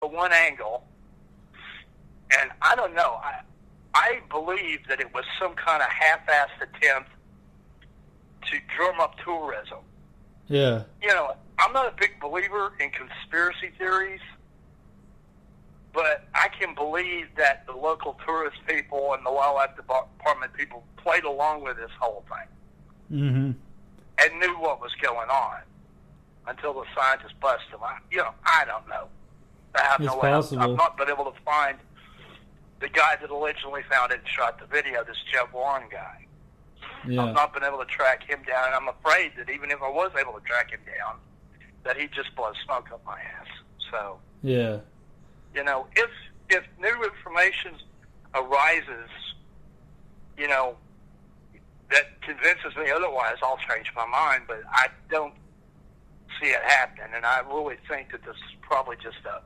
the one angle, and I don't know. I believe that it was some kind of half-assed attempt to drum up tourism. Yeah. You know, I'm not a big believer in conspiracy theories, but I can believe that the local tourist people and the wildlife department people played along with this whole thing. Mm-hmm. And knew what was going on until the scientists busted them. I don't know. I have it's no way. possible. I've not been able to find the guy that allegedly found it and shot the video, this Jeff Warren guy. Yeah. I've not been able to track him down, and I'm afraid that even if I was able to track him down, that he'd just blow smoke up my ass. So, yeah. you know, if new information arises, you know, that convinces me otherwise, I'll change my mind, but I don't see it happening, and I really think that this is probably just a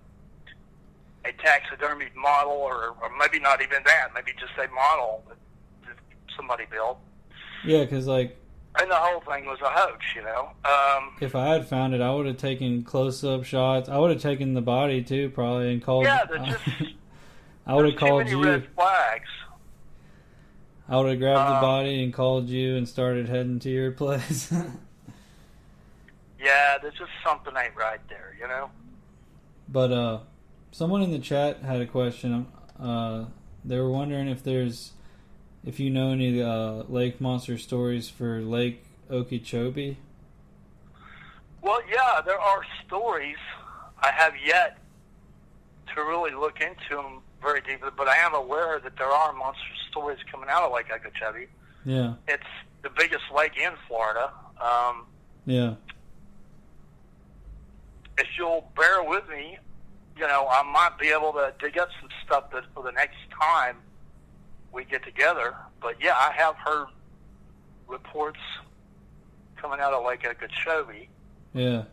taxidermied model, or maybe not even that, maybe just a model that somebody built. Yeah, because, like... And the whole thing was a hoax, you know. If I had found it, I would have taken close-up shots. I would have taken the body, too, probably, and called... Yeah, there's just... I would have called too many red flags. I would have grabbed the body and called you and started heading to your place. Yeah, there's just something ain't right there, you know? But, someone in the chat had a question. They were wondering if you know any lake monster stories for Lake Okeechobee. Well, yeah, there are stories. I have yet to really look into them very deeply, but I am aware that there are monster stories coming out of Lake Okeechobee. Yeah. It's the biggest lake in Florida. Yeah. If you'll bear with me, you know, I might be able to dig up some stuff that for the next time we get together. But yeah, I have heard reports coming out of Lake Okeechobee. Yeah.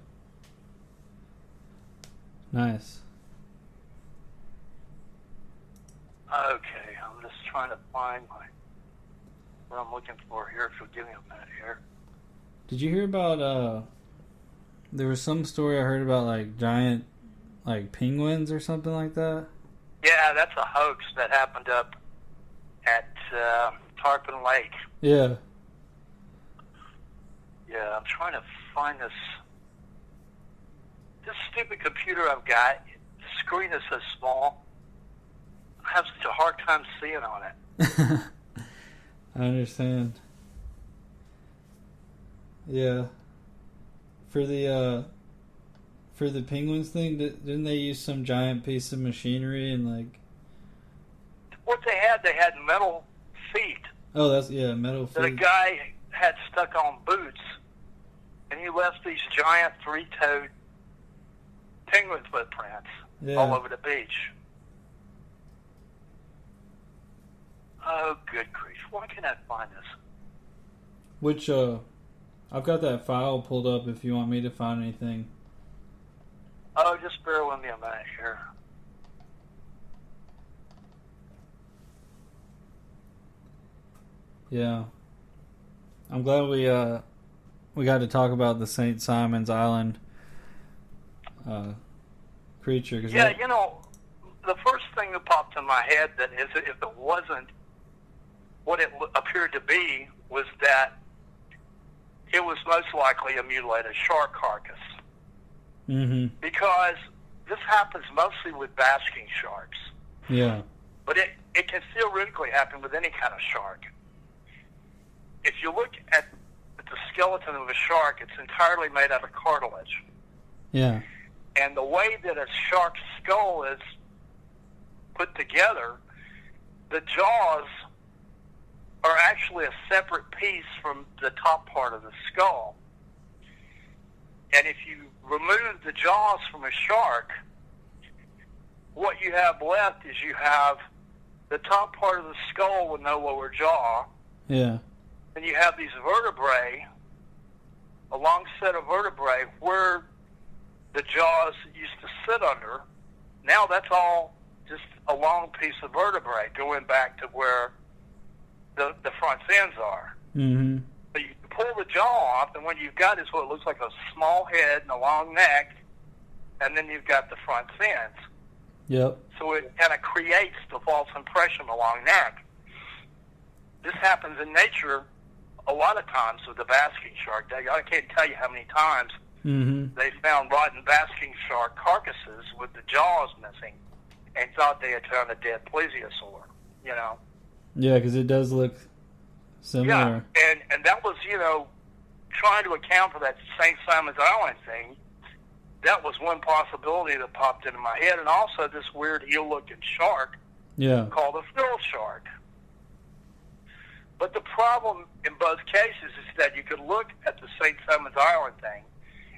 Nice. Okay, I'm just trying to find what I'm looking for here. If you'll give me a minute here. Did you hear about there was some story I heard about like giant like penguins or something like that? Yeah, that's a hoax that happened up at Tarpon Lake. Yeah. Yeah, I'm trying to find this stupid computer I've got. The screen is so small. I have such a hard time seeing on it. I understand. Yeah. For the penguins thing, didn't they use some giant piece of machinery and like... What they had metal feet. Oh, metal feet. That a guy had stuck on boots, and he left these giant three-toed penguin footprints all over the beach. Oh, good grief. Why can't I find this? Which, I've got that file pulled up if you want me to find anything. Oh, just bear with me a minute here. Yeah. I'm glad we got to talk about the St. Simon's Island creature. Cause yeah, you know, the first thing that popped in my head that is, if it wasn't what it appeared to be, was that it was most likely a mutilated shark carcass. Mm-hmm. Because this happens mostly with basking sharks. Yeah. But it can theoretically happen with any kind of shark. If you look at the skeleton of a shark, it's entirely made out of cartilage. Yeah. And the way that a shark's skull is put together, the jaws are actually a separate piece from the top part of the skull. And if you remove the jaws from a shark, what you have left is you have the top part of the skull with no lower jaw. Yeah. And you have these vertebrae, a long set of vertebrae where the jaws used to sit under. Now that's all just a long piece of vertebrae going back to where the front fins are. Mm-hmm. So you pull the jaw off, and what you've got is what looks like a small head and a long neck, and then you've got the front fins. Yep. So it kind of creates the false impression of a long neck. This happens in nature a lot of times with the basking shark. I can't tell you how many times they found rotten basking shark carcasses with the jaws missing and thought they had found a dead plesiosaur, you know. Yeah, because it does look similar. Yeah, and that was, you know, trying to account for that St. Simon's Island thing. That was one possibility that popped into my head, and also this weird eel-looking shark called a frill shark. But the problem in both cases is that you could look at the St. Simon's Island thing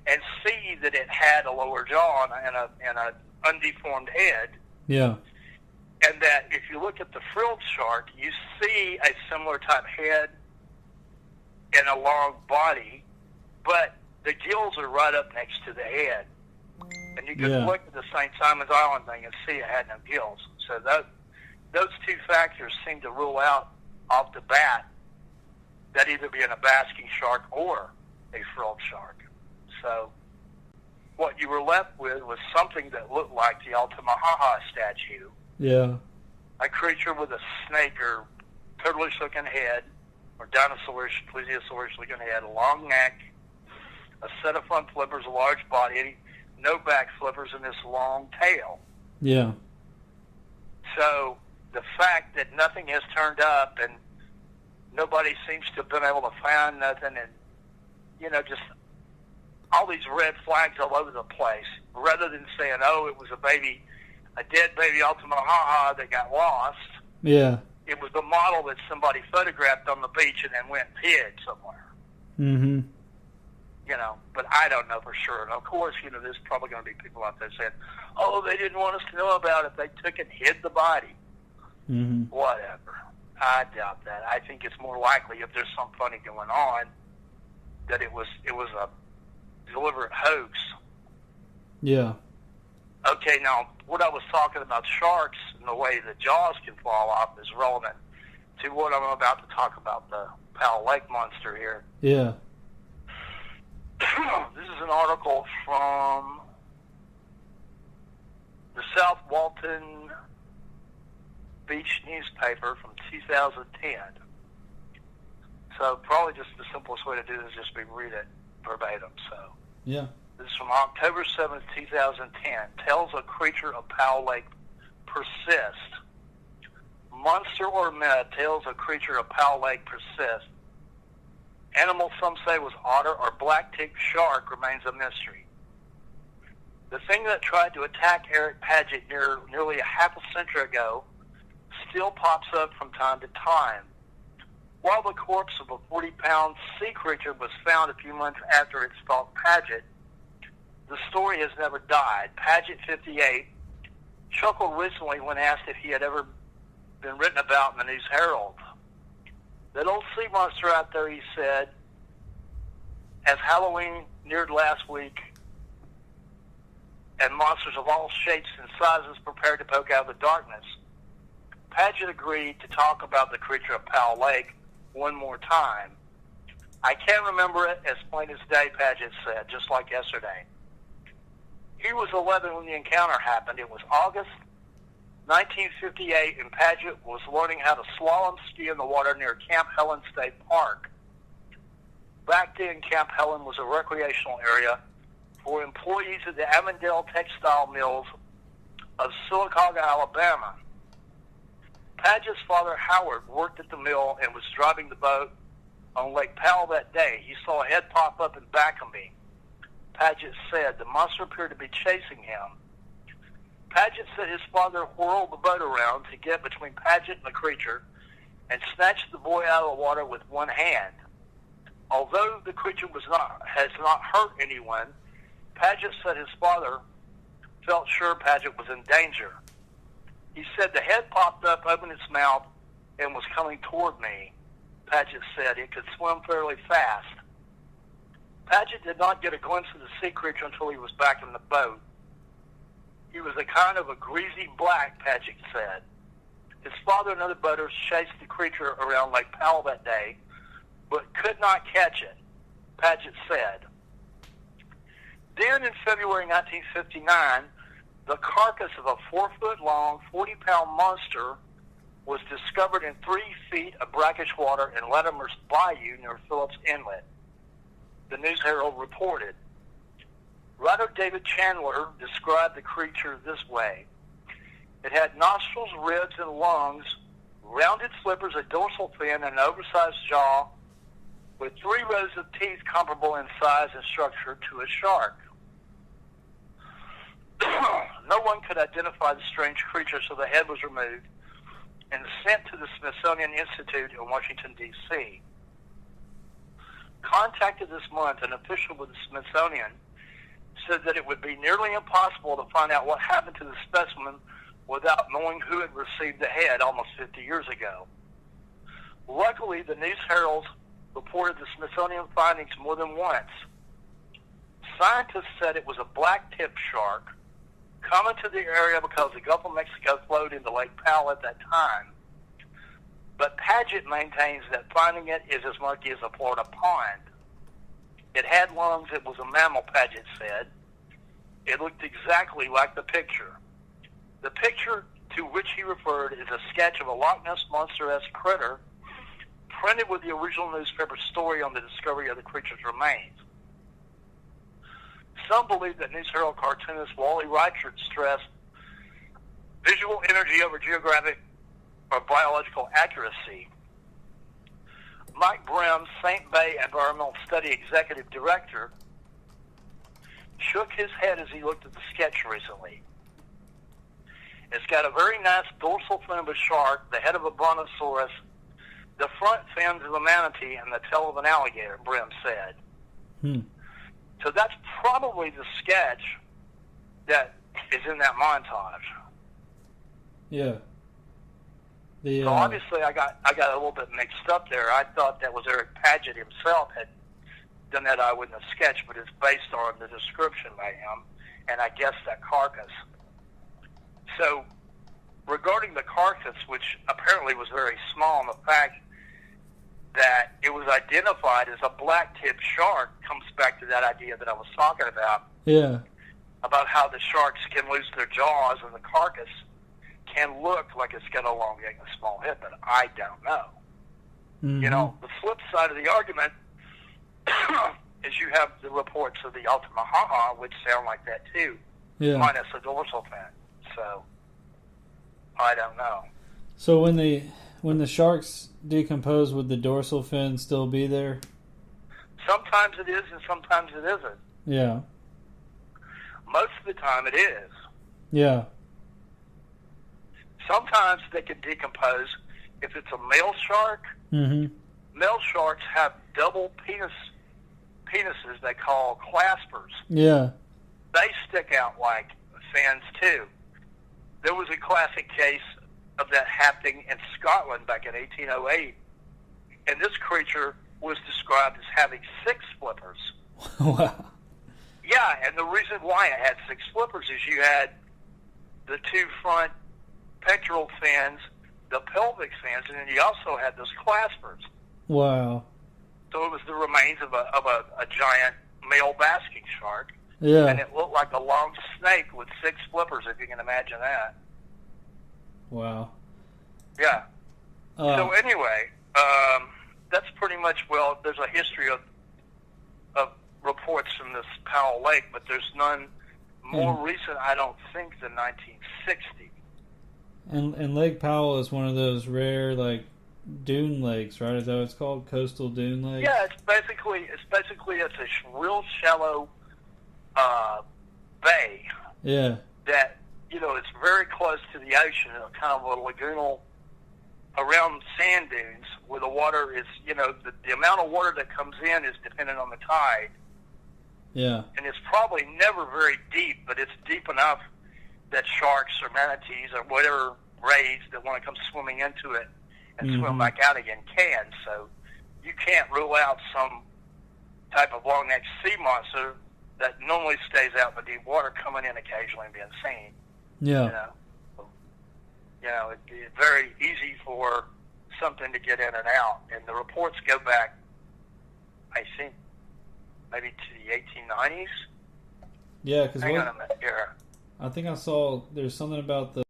and see that it had a lower jaw and an undeformed head. Yeah. And that if you look at the frilled shark, you see a similar type head and a long body, but the gills are right up next to the head. And you can look at the St. Simon's Island thing and see it had no gills. So those two factors seem to rule out off the bat that either being a basking shark or a frilled shark. So what you were left with was something that looked like the Altamaha statue. Yeah. A creature with a snake or turtleish-looking head, or dinosaurish, plesiosaurus-looking head, a long neck, a set of front flippers, a large body, no back flippers, and this long tail. Yeah. So the fact that nothing has turned up and nobody seems to have been able to find nothing, and, you know, just all these red flags all over the place, rather than saying, oh, it was a dead baby Altamaha that got lost. Yeah. It was the model that somebody photographed on the beach and then went and hid somewhere. Mm-hmm. You know, but I don't know for sure. And of course, you know, there's probably going to be people out there saying, oh, they didn't want us to know about it. They took and hid the body. Mm-hmm. Whatever. I doubt that. I think it's more likely, if there's something funny going on, that it was a deliberate hoax. Yeah. Okay, now, what I was talking about sharks and the way the jaws can fall off is relevant to what I'm about to talk about, the Powell Lake monster here. Yeah. This is an article from the South Walton Beach newspaper from 2010. So probably just the simplest way to do this is just read it verbatim. So yeah. This is from October 7th, 2010. Tales of creature of Powell Lake persist. Monster or myth, tales of creature of Powell Lake persist. Animal some say was otter or black-tipped shark remains a mystery. The thing that tried to attack Eric Paget nearly a half a century ago still pops up from time to time. While the corpse of a 40-pound sea creature was found a few months after it stalked Paget, the story has never died. Paget, 58, chuckled recently when asked if he had ever been written about in the News Herald. That old sea monster out there, he said, as Halloween neared last week, and monsters of all shapes and sizes prepared to poke out of the darkness, Paget agreed to talk about the creature of Powell Lake one more time. I can't remember it as plain as day, Paget said, just like yesterday. He was 11 when the encounter happened. It was August 1958, and Paget was learning how to slalom ski in the water near Camp Helen State Park. Back then, Camp Helen was a recreational area for employees of the Avondale Textile Mills of Sylacauga, Alabama. Paget's father, Howard, worked at the mill and was driving the boat on Lake Powell that day. He saw a head pop up and back of me. Paget said the monster appeared to be chasing him. Paget said his father whirled the boat around to get between Paget and the creature and snatched the boy out of the water with one hand. Although the creature has not hurt anyone, Paget said his father felt sure Paget was in danger. He said the head popped up, opened its mouth, and was coming toward me. Paget said it could swim fairly fast. Paget did not get a glimpse of the sea creature until he was back in the boat. He was a kind of a greasy black, Paget said. His father and other boaters chased the creature around Lake Powell that day, but could not catch it, Paget said. Then in February 1959, the carcass of a 4-foot-long, 40-pound monster was discovered in 3 feet of brackish water in Latimer's Bayou near Phillips Inlet. The News Herald reported. Writer David Chandler described the creature this way. It had nostrils, ribs, and lungs, rounded flippers, a dorsal fin, and an oversized jaw, with 3 rows of teeth comparable in size and structure to a shark. No one could identify the strange creature, so the head was removed and sent to the Smithsonian Institute in Washington, D.C. Contacted this month, an official with the Smithsonian said that it would be nearly impossible to find out what happened to the specimen without knowing who had received the head almost 50 years ago. Luckily, the News Herald reported the Smithsonian findings more than once. Scientists said it was a black-tip shark, common to the area because the Gulf of Mexico flowed into Lake Powell at that time. But Paget maintains that finding it is as murky as a Florida pond. It had lungs. It was a mammal, Paget said. It looked exactly like the picture. The picture to which he referred is a sketch of a Loch Ness Monster-esque critter printed with the original newspaper story on the discovery of the creature's remains. Some believe that News Herald cartoonist Wally Reichert stressed visual energy over geographic or biological accuracy. Mike Brim, St. Bay Environmental Study Executive Director, shook his head as he looked at the sketch recently. It's got a very nice dorsal fin of a shark, the head of a brontosaurus, the front fins of a manatee, and the tail of an alligator, Brim said. So that's probably the sketch that is in that montage. Yeah. So obviously I got a little bit mixed up there. I thought that was Eric Paget himself had done that eyewitness sketch, but it's based on the description by him, and I guess that carcass. So regarding the carcass, which apparently was very small, and the fact that it was identified as a black-tipped shark comes back to that idea that I was talking about. Yeah. About how the sharks can lose their jaws and the carcass can look like it's got a long neck and a small head, but I don't know. Mm-hmm. You know, the flip side of the argument is you have the reports of the Altamaha, which sound like that too, minus the dorsal fin. So, I don't know. So when the sharks decompose, would the dorsal fin still be there? Sometimes it is, and sometimes it isn't. Yeah. Most of the time it is. Yeah. Sometimes they can decompose if it's a male shark. Mm-hmm. Male sharks have double penises they call claspers. Yeah. They stick out like fins too. There was a classic case of that happening in Scotland back in 1808, and this creature was described as having 6 flippers. Wow. Yeah, and the reason why it had 6 flippers is you had the 2 front pectoral fins, the pelvic fins, and then you also had those claspers. Wow. So it was the remains of a giant male basking shark. Yeah. And it looked like a long snake with 6 flippers, if you can imagine that. Wow. Yeah. So anyway, that's pretty much, well, there's a history of reports from this Powell Lake, but there's none more recent, I don't think, than 1960. And Lake Powell is one of those rare, like, dune lakes, right? Is that what it's called? Coastal dune lakes? Yeah, it's a real shallow bay. Yeah. That, you know, it's very close to the ocean, kind of a lagoonal around sand dunes where the water is, you know, the amount of water that comes in is dependent on the tide. Yeah. And it's probably never very deep, but it's deep enough that sharks or manatees or whatever rays that want to come swimming into it and swim back out again can. So you can't rule out some type of long-necked sea monster that normally stays out in the deep water coming in occasionally and being seen. Yeah. It's very easy for something to get in and out. And the reports go back, I think, maybe to the 1890s. Yeah, because hang on a minute here. I think I saw there's something about the